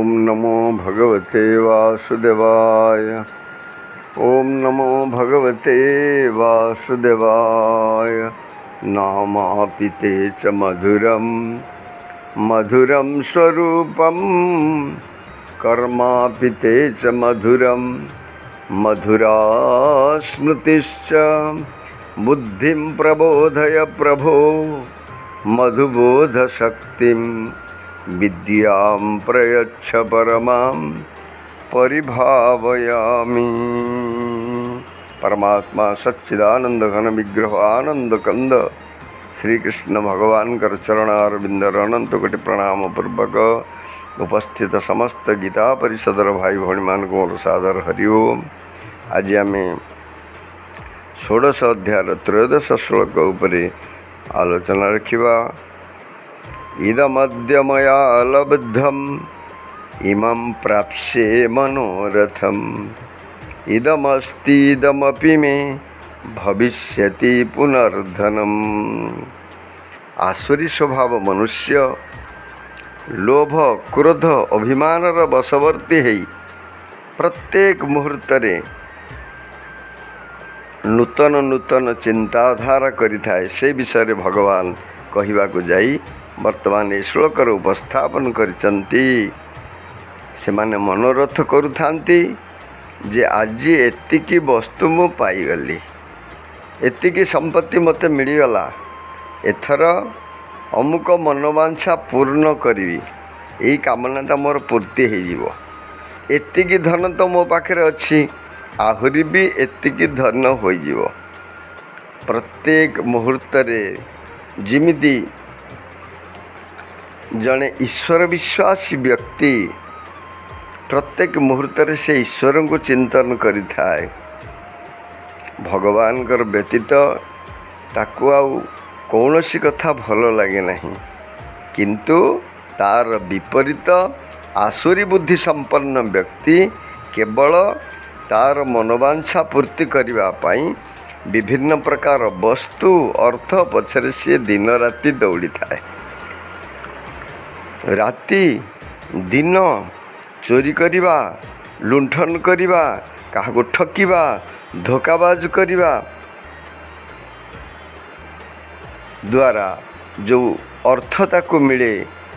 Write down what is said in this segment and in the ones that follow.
ओम नमो भगवते वासुदेवाय। ओम नमो भगवते वासुदेवाय। नामापि ते च मधुरं मधुरं स्वरूपं कर्मापि ते च मधुरं मधुरा स्मृतिश्च। बुद्धिं प्रबोधय प्रभो मधुबोधशक्तिं विद्यां प्रयच्छ परमां परिभावयामि। परमात्मा सच्चिदानंद घन विग्रह आनंद कंद श्री कृष्ण भगवान कर चरणारविंदर अनंत कोटि प्रणाम पूर्वक उपस्थित समस्त गीता परिषदर भाई भौणी मान को मोर सादर हरिओम। आज आम 16 अध्याय 13 श्लोक उपरे आलोचना रखिबा। इदमद्य मया लब्धम् इमं प्राप्स्ये मनोरथम् इदमस्तीदमपि मे भविष्यति पुनर्धनम्। आसुरी स्वभाव मनुष्य लोभ क्रोध अभिमानर बशवर्ती है प्रत्येक मुहूर्तरे नूतन नूतन चिंताधारा करिथाए। से विषय भगवान कहवाकू जाई वर्तमान ए श्लोकर उपस्थापन करिसंती। सेमाने मनोरथ करुथांती जे आज एतिकी वस्तु मु पाईगली, एतिकी संपत्ति मते मिलीगला, एथर अमुक मनोवांछा पूर्ण करी यही कामनाटा मोर पूर्ति हो। एतिकी धन तो मो पाखे अच्छी, आहुरी भी एतिकी धन हो। प्रत्येक मुहूर्त जिमिति जड़े ईश्वर विश्वासी व्यक्ति प्रत्येक मुहूर्त से ईश्वर को चिंतन करि थाए। भगवान कर व्यतीत ताकू आउ कौनसी कथा भल लगे नहीं, किंतु तार विपरीत आसुरी बुद्धि संपन्न व्यक्ति केवल तार मनोवांछा पूर्ति करने पाई विभिन्न प्रकार वस्तु अर्थ पछरे सी दिन राति दौड़ी थाए। राति दिन चोरी करिबा, लुंठन करिबा, काहाको ठकिबा, धोखाबाज करिबा द्वारा जो अर्थ ताको मिले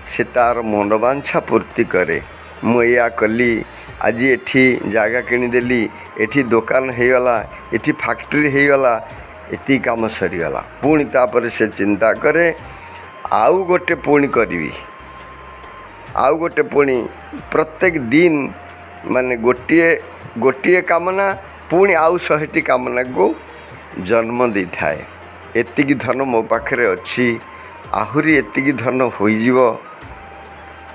से तार मनोवांछा पूर्ति करे। मुया कली आज एठी जागा किनीदेली, एठी दुकान होगला, एठी फैक्ट्री होगला, एति काम सरीगला। पुणी तापर से चिंता करे आउ गोटे पुणी करी, आउ गोटे पुणी प्रत्येक दिन माने गोटे गोटे कामना पुणी आउ 100टी कामना को जन्म दे थाए। एतिकी धन मो पाखे अच्छी, आहुरी एतिकी धन हो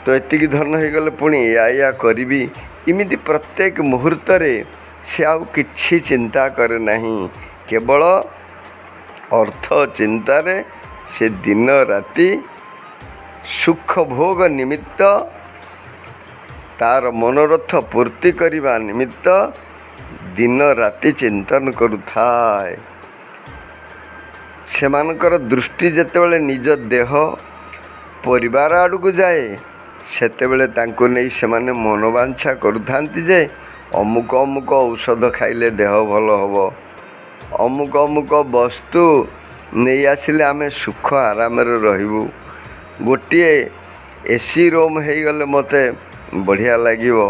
तो एतिकी धन हो गले पुणी या करी। इमिति प्रत्येक मुहूर्त से आउ किछि चिंता करे नहीं, केवल अर्थ चिंतार से दिन राति सुख भोग निमित्त तार मनोरथ पूर्ति करने निमित्त दिन राति चिंतन करुथाए। सेमानकर दृष्टि जेतेबेले निज देह परिवार आड़ को जाए सेतेबेले तांको नहीं सेमाने मनोवांछा करुथांती जे अमुक अमुक औषध खाइले देह भल हबो, अमुक अमुक वस्तु नहीं आसिले आमे सुख आराम रहिबू, गोटे एसी रूम हो गले मते बढ़िया लागिवो,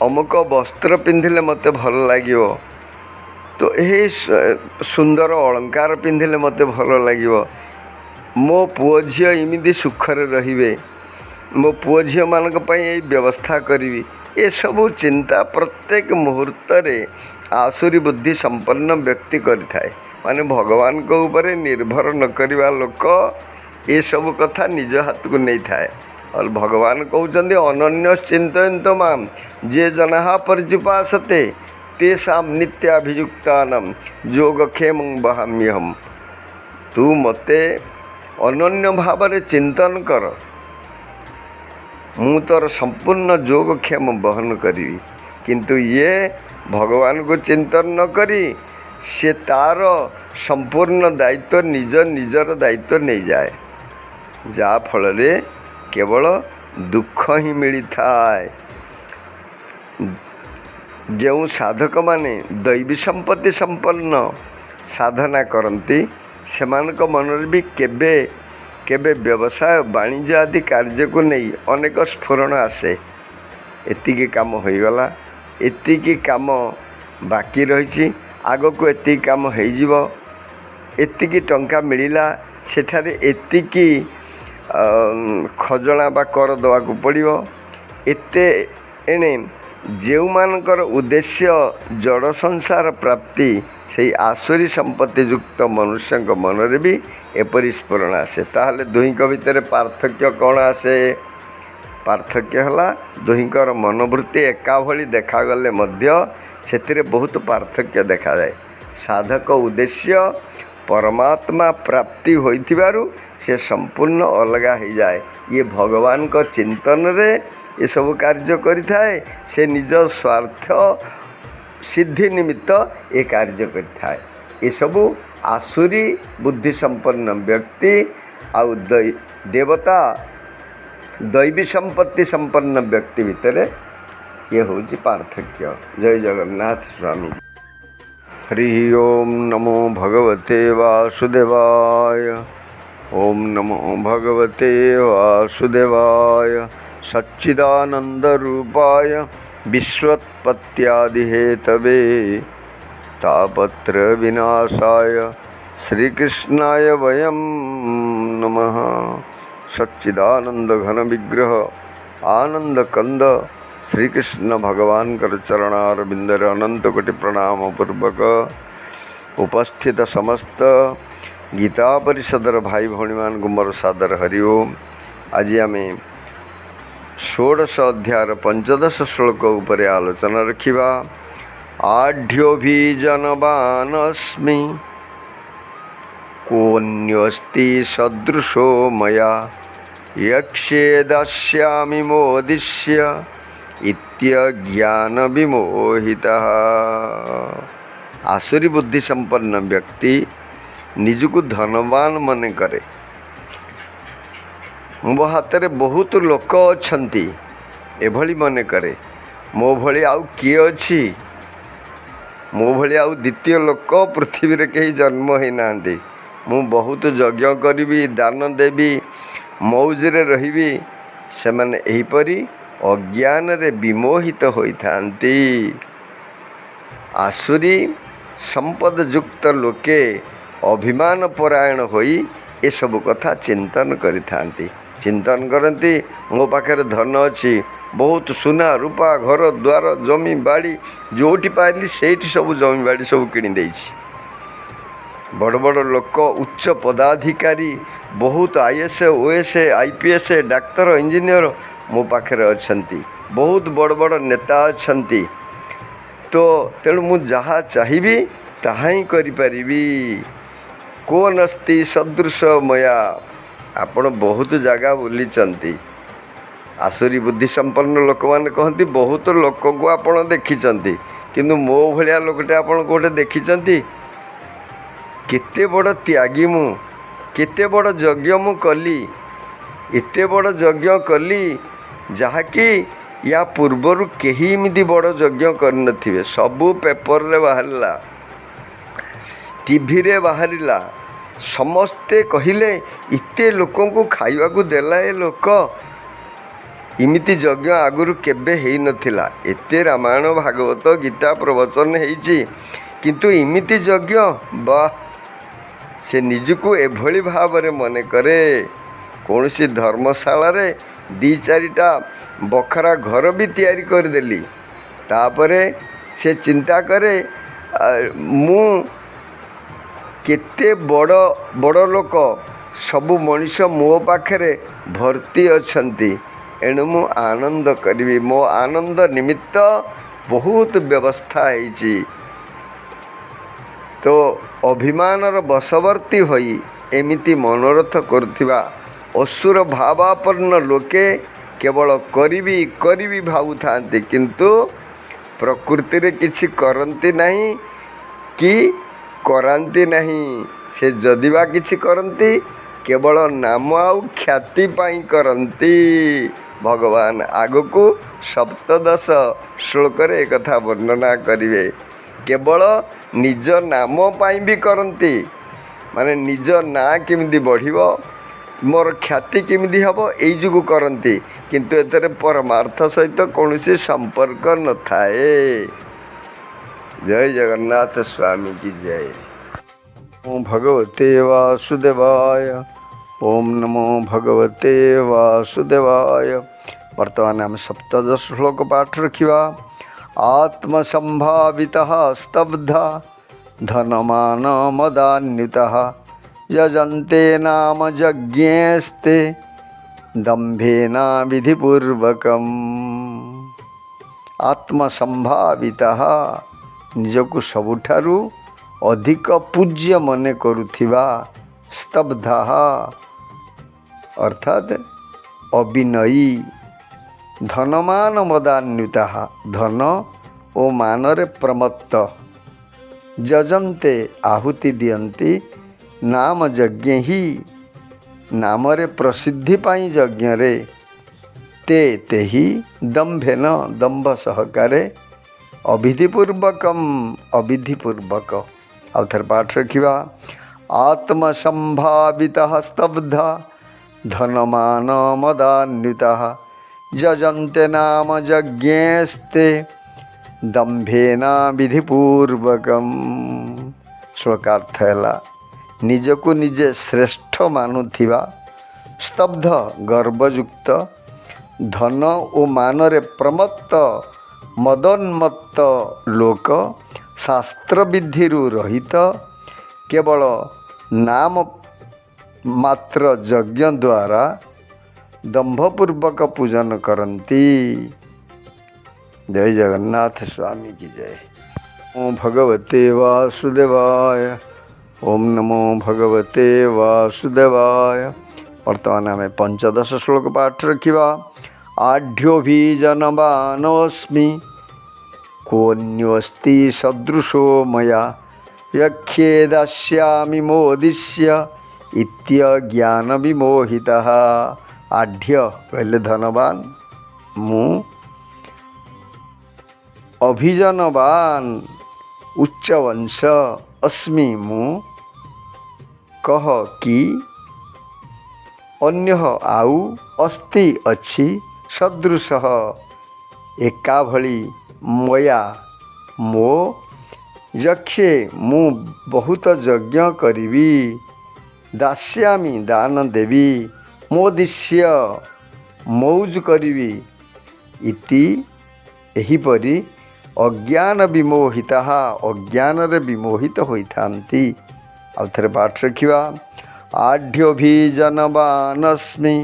अमुक वस्त्र पिंधिले मते भल लागिवो, तो यही सुंदर अलंकार पिंधिले मते भल लागिवो, मो पुओ झियो इमिति सुखरे रहिबे, मो पुओ झियो मानक पई एई व्यवस्था करिवि। ए सबु चिंता प्रत्येक मुहूर्त रे आसुरी बुद्धि संपन्न व्यक्ति करिथाए। माने भगवान को ऊपर निर्भर न करिवा लोक ये सब कथा निज हाथ को नहीं थाए। और भगवान कहते अनन्य चिंतयन्त माम जे जना पर्युपासते तेषां नित्याभियुक्तानां योगक्षेमं वहाम्यहम्। तू मते अनन्य भाव चिंतन कर, मु तोर संपूर्ण योगक्षेम वहन करी। किंतु ये भगवान को चिंतन न करी से तार संपूर्ण दायित्व निजर दायित्व नहीं जाए, जा फल केवल ଦୁଃଖ ହିଁ ମିଳିଥାଏ। ଯେଉଁ ସାଧକମାନେ ଦୈବୀ ସମ୍ପତ୍ତି ସମ୍ପନ୍ନ ସାଧନା କରନ୍ତି ସେମାନଙ୍କ ମନରେ ବି କେବେ କେବେ ବ୍ୟବସାୟ ବାଣିଜ୍ୟ ଆଦି କାର୍ଯ୍ୟକୁ ନେଇ ଅନେକ ସ୍ଫୁରଣ ଆସେ। ଏତିକି କାମ ହୋଇଗଲା, ଏତିକି କାମ ବାକି ରହିଛି, ଆଗକୁ ଏତିକି କାମ ହେଇଯିବ, ଏତିକି ଟଙ୍କା ମିଳିଲା, ସେଠାରେ ଏତିକି ଖଜଣା ବା କର ଦେବାକୁ ପଡ଼ିବ। ଏଣେ ଯେଉଁମାନଙ୍କର ଉଦ୍ଦେଶ୍ୟ ଜଡ଼ ସଂସାର ପ୍ରାପ୍ତି, ସେହି ଆସୁରୀ ସମ୍ପତ୍ତି ଯୁକ୍ତ ମନୁଷ୍ୟଙ୍କ ମନରେ ବି ଏପରି ସ୍ଫୁରଣ ଆସେ। ତାହେଲେ ଦୁହିଁଙ୍କ ଭିତରେ ପାର୍ଥକ୍ୟ କ'ଣ ଆସେ? ପାର୍ଥକ୍ୟ ହେଲା ଦୁହିଁଙ୍କର ମନୋବୃତ୍ତି ଏକା ଭଳି ଦେଖାଗଲେ ମଧ୍ୟ ସେଥିରେ ବହୁତ ପାର୍ଥକ୍ୟ ଦେଖାଯାଏ। ସାଧକ ଉଦ୍ଦେଶ୍ୟ ପରମାତ୍ମା ପ୍ରାପ୍ତି ହୋଇଥିବାରୁ ସେ ସମ୍ପୂର୍ଣ୍ଣ ଅଲଗା ହୋଇଯାଏ। ଇଏ ଭଗବାନଙ୍କ ଚିନ୍ତନରେ ଏସବୁ କାର୍ଯ୍ୟ କରିଥାଏ, ସେ ନିଜ ସ୍ୱାର୍ଥ ସିଦ୍ଧି ନିମିତ୍ତ ଏ କାର୍ଯ୍ୟ କରିଥାଏ। ଏସବୁ ଆସୁରୀ ବୁଦ୍ଧି ସମ୍ପନ୍ନ ବ୍ୟକ୍ତି ଆଉ ଦେବତା ଦୈବୀ ସମ୍ପତ୍ତି ସମ୍ପନ୍ନ ବ୍ୟକ୍ତି ଭିତରେ ଇଏ ହେଉଛି ପାର୍ଥକ୍ୟ। ଜୟ ଜଗନ୍ନାଥ ସ୍ୱାମୀ। ହରି ଓମ୍ ନମୋ ଭଗବତେ ବାସୁଦେବାୟ। ଓମ୍ ନମୋ ଭଗବତେ ବାସୁଦେବାୟ। ସଚ୍ଚିଦାନନ୍ଦ ରୂପାୟ ବିଶ୍ୱତ୍ପତ୍ତ୍ୟାଦି ହେତବେ ତାପତ୍ର ବିନାଶାୟ ଶ୍ରୀକୃଷ୍ଣାୟ ବୟଂ ନମଃ। ସଚ୍ଚିଦାନନ୍ଦ ଘନ ବିଗ୍ରହ ଆନନ୍ଦ କନ୍ଦ ଶ୍ରୀକୃଷ୍ଣ ଭଗବାନଙ୍କର ଚରଣାରବିନ୍ଦରେ ଅନନ୍ତ କୋଟି ପ୍ରଣାମ ପୂର୍ବକ ଉପସ୍ଥିତ ସମସ୍ତ ଗୀତା ପରିଷଦର ଭାଇ ଭଉଣୀମାନଙ୍କୁ ମୋର ସାଦର ହରି ଓମ୍। ଆଜି ଆମେ 16 ଅଧ୍ୟାୟର 15 ଶ୍ଲୋକ ଉପରେ ଆଲୋଚନା ରଖିବା। ଆଢ୍ୟୋଭିଜନବାନସ୍ମି କୋନ୍ୟସ୍ତି ସଦୃଶୋ ମୟା ୟକ୍ଷ୍ୟେ ଦାସ୍ୟାମି ମୋଦିଷ୍ୟ ଇତ୍ୟଜ୍ଞାନ ବିମୋହିତଃ। ଆସୁରୀ ବୁଦ୍ଧି ସମ୍ପନ୍ନ ବ୍ୟକ୍ତି ନିଜକୁ ଧନବାନ ମନେ କରେ। ମୋ ହାତରେ ବହୁତ ଲୋକ ଅଛନ୍ତି ଏଭଳି ମନେ କରେ। ମୋ ଭଳି ଆଉ କିଏ ଅଛି? ମୋ ଭଳି ଆଉ ଦ୍ୱିତୀୟ ଲୋକ ପୃଥିବୀରେ କେହି ଜନ୍ମ ହୋଇନାହାନ୍ତି। ମୁଁ ବହୁତ ଯଜ୍ଞ କରିବି, ଦାନ ଦେବି, ମଉଜରେ ରହିବି। ସେମାନେ ଏହିପରି ଅଜ୍ଞାନରେ ବିମୋହିତ ହୋଇଥାନ୍ତି। ଆସୁରୀ ସମ୍ପଦଯୁକ୍ତ ଲୋକେ ଅଭିମାନ ପରାୟଣ ହୋଇ ଏସବୁ କଥା ଚିନ୍ତନ କରିଥାନ୍ତି। ଚିନ୍ତନ କରନ୍ତି, ମୋ ପାଖରେ ଧନ ଅଛି, ବହୁତ ସୁନା ରୂପା ଘର ଦ୍ୱାର ଜମି ବାଡ଼ି ଯେଉଁଠି ପାଇଲି ସେଇଠି ସବୁ ଜମି ବାଡ଼ି ସବୁ କିଣିଦେଇଛି। ବଡ଼ ବଡ଼ ଲୋକ, ଉଚ୍ଚ ପଦାଧିକାରୀ, ବହୁତ IAS, OS, IPS, ଡାକ୍ତର, ଇଞ୍ଜିନିୟର ମୋ ପାଖରେ ଅଛନ୍ତି। ବହୁତ ବଡ଼ ବଡ଼ ନେତା ଅଛନ୍ତି। ତେଣୁ ମୁଁ ଯାହା ଚାହିଁବି ତାହା ହିଁ କରିପାରିବି। କୋନସ୍ତି ସଦୃଶ ମୟା। ଆପଣ ବହୁତ ଜାଗା ବୁଲିଛନ୍ତି। ଆସୁରୀ ବୁଦ୍ଧି ସମ୍ପନ୍ନ ଲୋକମାନେ କହନ୍ତି ବହୁତ ଲୋକଙ୍କୁ ଆପଣ ଦେଖିଛନ୍ତି, କିନ୍ତୁ ମୋ ଭଳିଆ ଲୋକଟେ ଆପଣ କେଉଁଠି ଦେଖିଛନ୍ତି? କେତେ ବଡ଼ ତ୍ୟାଗୀ ମୁଁ, କେତେ ବଡ଼ ଯଜ୍ଞ ମୁଁ କଲି, ଏତେ ବଡ଼ ଯଜ୍ଞ କଲି ଯାହାକି ୟା ପୂର୍ବରୁ କେହି ଏମିତି ବଡ଼ ଯଜ୍ଞ କରିନଥିବେ। ସବୁ ପେପରରେ ବାହାରିଲା, ଟିଭିରେ ବାହାରିଲା, ସମସ୍ତେ କହିଲେ ଏତେ ଲୋକଙ୍କୁ ଖାଇବାକୁ ଦେଲା ଏ ଲୋକ, ଏମିତି ଯଜ୍ଞ ଆଗରୁ କେବେ ହେଇନଥିଲା। ଏତେ ରାମାୟଣ ଭାଗବତ ଗୀତା ପ୍ରବଚନ ହେଇଛି, କିନ୍ତୁ ଏମିତି ଯଜ୍ଞ, ବା ସେ ନିଜକୁ ଏଭଳି ଭାବରେ ମନେ କରେ। କୌଣସି ଧର୍ମଶାଳାରେ 2-4ଟା ବଖରା ଘର ବି ତିଆରି କରିଦେଲି। ତାପରେ ସେ ଚିନ୍ତା କରେ ମୁଁ କେତେ ବଡ଼ ବଡ଼ ଲୋକ, ସବୁ ମଣିଷ ମୋ ପାଖରେ ଭର୍ତ୍ତି ଅଛନ୍ତି, ଏଣୁ ମୁଁ ଆନନ୍ଦ କରିବି। ମୋ ଆନନ୍ଦ ନିମିତ୍ତ ବହୁତ ବ୍ୟବସ୍ଥା ହେଇଛି। ତ ଅଭିମାନର ବଶବର୍ତ୍ତୀ ହୋଇ ଏମିତି ମନୋରଥ କରୁଥିବା ଅସୁର ଭାବାପନ୍ନ ଲୋକେ କେବଳ କରିବି କରିବି ଭାବୁଥାନ୍ତି, କିନ୍ତୁ ପ୍ରକୃତିରେ କିଛି କରନ୍ତି ନାହିଁ କି କରାନ୍ତି ନାହିଁ। ସେ ଯଦି ବା କିଛି କରନ୍ତି କେବଳ ନାମ ଆଉ ଖ୍ୟାତି ପାଇଁ କରନ୍ତି। ଭଗବାନ ଆଗକୁ ସପ୍ତଦଶ ଶ୍ଲୋକରେ ଏକଥା ବର୍ଣ୍ଣନା କରିବେ। କେବଳ ନିଜ ନାମ ପାଇଁ ବି କରନ୍ତି, ମାନେ ନିଜ ନାଁ କେମିତି ବଢ଼ିବ, ମୋର ଖ୍ୟାତି କେମିତି ହେବ, ଏଇ ଯୋଗୁଁ କରନ୍ତି, କିନ୍ତୁ ଏଥିରେ ପରମାର୍ଥ ସହିତ କୌଣସି ସମ୍ପର୍କ ନଥାଏ। ଜୟ ଜଗନ୍ନାଥ ସ୍ୱାମୀ କି ଜୟ। ଓଁ ଭଗବତେ ବାସୁଦେବାୟ। ଓମ୍ ନମୋ ଭଗବତେ ବାସୁଦେବାୟ। ବର୍ତ୍ତମାନ ଆମେ ସପ୍ତଦଶ ଶ୍ଲୋକ ପାଠ ରଖିବା। ଆତ୍ମସମ୍ଭାବିତଃ ସ୍ତବ୍ଧା ଧନମାନ ମଦାନ୍ୟୁତଃ ଯଜନ୍ତେ ନାମ ଯଜ୍ଞେସ୍ତେ ଦମ୍ଭେନ ବିଧିପୂର୍ବକମ୍। ଆତ୍ମସମ୍ଭାବିତଃ ନିଜକୁ ସବୁଠାରୁ ଅଧିକ ପୂଜ୍ୟ ମନେ କରୁଥିବା, ସ୍ତବ୍ଧା ଅର୍ଥାତ୍ ଅବିନୟୀ, ଧନମାନ ମଦାନ୍ୟୁତା ଧନ ଓ ମାନରେ ପ୍ରମତ୍ତ, ଯଜନ୍ତେ ଆହୁତି ଦିଅନ୍ତି, ନାମ ଯଜ୍ଞ ହିଁ ନାମରେ ପ୍ରସିଦ୍ଧି ପାଇଁ ଯଜ୍ଞରେ, ତେହି ଦମ୍ଭେନ ଦମ୍ଭ ସହକାରେ, ଅବିଧିପୂର୍ବକମ୍ ଅବିଧିପୂର୍ବକ। ଆଉ ଥରେ ପାଠ ରଖିବା। ଆତ୍ମସମ୍ଭାବିତଃ ସ୍ତବ୍ଧା ଧନମାନ ମଦାନ୍ୟୁତଃ ଯଜନ୍ତେ ନାମ ଯଜ୍ଞେସ୍ତେ ଦମ୍ଭେନ ବିଧିପୂର୍ବକମ୍। ଶ୍ଲୋକାର୍ଥ ହେଲା, ନିଜକୁ ନିଜେ ଶ୍ରେଷ୍ଠ ମାନୁଥିବା, ସ୍ତବ୍ଧ ଗର୍ବଯୁକ୍ତ, ଧନ ଓ ମାନରେ ପ୍ରମତ୍ତ ମଦୋନ୍ମତ୍ତ ଲୋକ, ଶାସ୍ତ୍ରବିଧିରୁ ରହିତ, କେବଳ ନାମ ମାତ୍ର ଯଜ୍ଞ ଦ୍ୱାରା ଦମ୍ଭପୂର୍ବକ ପୂଜନ କରନ୍ତି। ଜୟ ଜଗନ୍ନାଥ ସ୍ୱାମୀ କି ଜୟ। ଓଁ ଭଗବତେ ବାସୁଦେବାୟ। ଓମ୍ ନମୋ ଭଗବତେ ବାସୁଦେବାୟ। ବର୍ତ୍ତମାନ ଆମେ ପଞ୍ଚଦଶ ଶ୍ଲୋକ ପାଠ ରଖିବା। ଆଢ୍ୟୋଭିଜନବାନୋऽସ୍ମି କୋऽନ୍ୟୋऽସ୍ତି ସଦୃଶୋ ମୟା ଯକ୍ଷେ ଦାସ୍ୟାମି ମୋଦିଷ୍ୟ ଇତ୍ୟଜ୍ଞାନ ବିମୋହିତଃ। ଆଢ୍ୟ କହିଲେ ଧନବାନ, ମୁଁ ଅଭିଜନବାନ ଉଚ୍ଚବଂଶ, ଅସ୍ମି ମୁଁ, କହ କି, ଅନ୍ୟ ଆଉ, ଅସ୍ତି ଅଛି, ସଦୃଶ ଏକା ଭଳି, ମୟା ମୋ, ଯକ୍ଷେ ମୁଁ ବହୁତ ଯଜ୍ଞ କରିବି, ଦାସ୍ୟାମି ଦାନ ଦେବି, ମୋଦିଷ୍ୟ ମଉଜ କରିବି, ଇତି ଏହିପରି, ଅଜ୍ଞାନ ବିମୋହିତ ଅଜ୍ଞାନରେ ବିମୋହିତ ହୋଇଥାନ୍ତି। ଆଉ ଥରେ ପାଠ ରଖିବା। ଆଢ୍ୟୋଭିଜନବାନସ୍ମି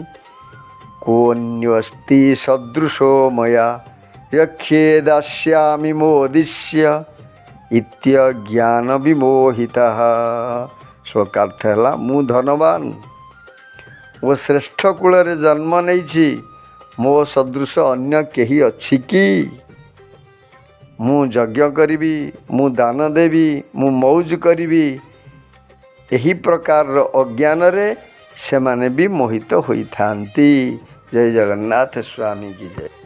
କୋऽନ୍ୟୋऽସ୍ତି ସଦୃଶୋ ମୟା ଯକ୍ଷେ ଦାସ୍ୟାମି ମୋଦିଷ୍ୟ ଇତ୍ୟଜ୍ଞାନ ବିମୋହିତଃ। ଶ୍ଲୋକାର୍ଥ ହେଲା, ମୁଁ ଧନବାନ ଓ ଶ୍ରେଷ୍ଠ କୂଳରେ ଜନ୍ମ ନେଇଛି, ମୋ ସଦୃଶ ଅନ୍ୟ କେହି ଅଛି କି? ମୁଁ ଯଜ୍ଞ କରିବି, ମୁଁ ଦାନ ଦେବି, ମୁଁ ମଉଜ କରିବି, ଏହି ପ୍ରକାରର ଅଜ୍ଞାନରେ ସେମାନେ ବି ମୋହିତ ହୋଇଥାନ୍ତି। ଜୟ ଜଗନ୍ନାଥ ସ୍ୱାମୀ କି ଜୟ।